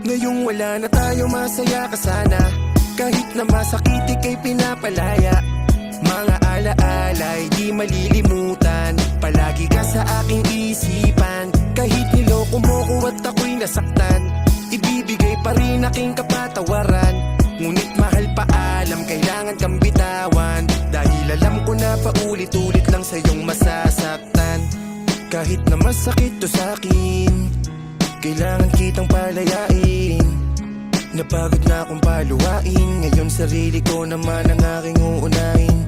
Ngayong wala na tayo, masaya ka sana. Kahit na masakit ika'y pinapalaya. Mga alaala'y di malilimutan. Palagi ka sa aking isipan. Kahit niloko mo ko at ako'y nasaktan, ibibigay pa rin aking kapatawaran. Ngunit mahal paalam, kailangan kang bitawan. Dahil alam ko na paulit-ulit lang sa'yong masasaktan. Kahit na masakit to sa'kin, kailangan kitang palayain. Napagod na akong paluwain. Ngayon sarili ko naman ang aking uunahin.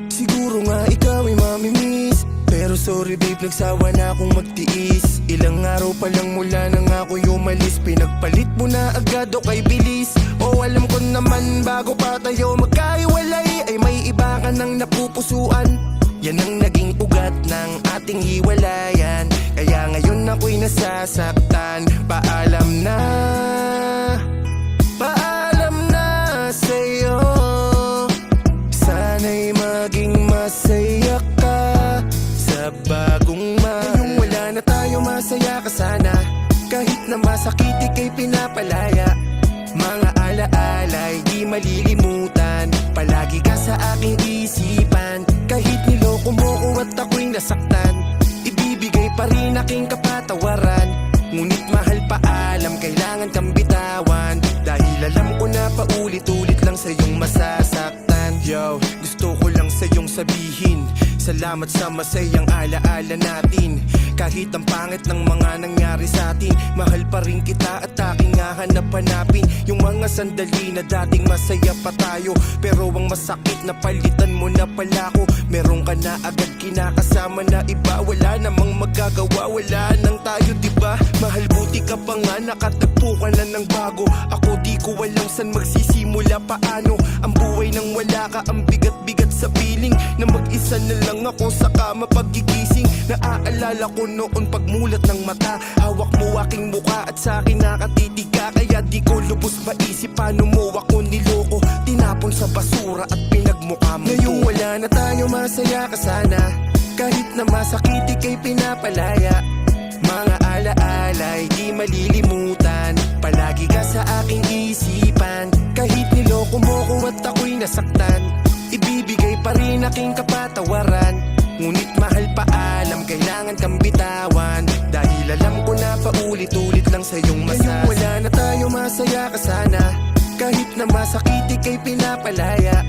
Siguro nga ikaw ay mamimiss, pero sorry babe, nagsawa na akong magtiis. Ilang araw pa lang mula nang ako'y umalis, pinagpalit mo na agad o kay bilis. O alam ko naman bago pa tayo magkahiwalay ay may iba ka nang napupusuan. Yan ang naging ugat ng ating hiwalayan. Kaya ngayon ako'y nasasaktan. Paalam na, paalam na sa'yo. Sana'y maging masaya ka sa bagong ngayong wala na tayo, masaya ka sana. Kahit na masakit ika'y pinapalaya. Mga alaala'y di malilimutan. Palagi ka sa aking isipan. Kahit niloko mo ko at ako'y nasaktan, ibibigay pa rin aking kapatawaran. Ngunit mahal paalam, kailangan kang bitawan. Dahil alam ko na paulit-ulit lang sa'yong masasaktan. Yo, gusto ko lang sa'yong sabihin, salamat sa masayang alaala natin. Kahit ang pangit ng mga nangyari sa atin, mahal pa rin kita at aking hahanap-hanapin yung mga sandali na dating masaya pa tayo. Pero ang masakit na palitan mo na pala ko. Meron ka na agad kinakasama na iba. Wala namang magagawa, wala nang tayo diba? Mahal buti ka pa nga, nakatagpo ka na ng bago. Ako di ko alam saan magsisimula, paano. Ang buhay nang wala ka, ang bigat-bigat sa piling na mag-isa na lang ako sa kama pagigising. Naaalala ko noon pagmulat ng mata, hawak mo aking muka at sa akin nakatitig ka. Kaya di ko lubos maisip paano mo ako niloko, tinapon sa basura at pinagmukha mo. Ngayong wala na tayo, masaya ka sana. Kahit na masakit ika'y pinapalaya. Mga alaala'y di malilimutan. Palagi ka sa aking isipan. Kahit niloko mo ko at ako'y nasaktan, ibibigay pa rin aking kapatawaran. Ngunit mahal paalam, kailangan kang bitawan. Dahil alam ko na paulit-ulit lang sa'yong masasaktan. Ngayong wala na tayo, masaya ka sana. Kahit na masakit ika'y pinapalaya.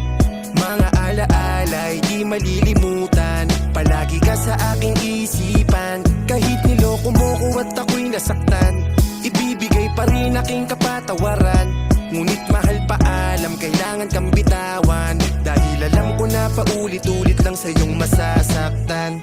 Mga alaala'y di malilimutan. Palagi ka sa aking isipan. Kahit niloko mo ko at ako'y nasaktan, ibibigay pa rin aking kapatawaran. Ngunit mahal paalam, kailangan kang bitawan. Dahil alam ko na paulit-ulit lang sa'yong masasaktan.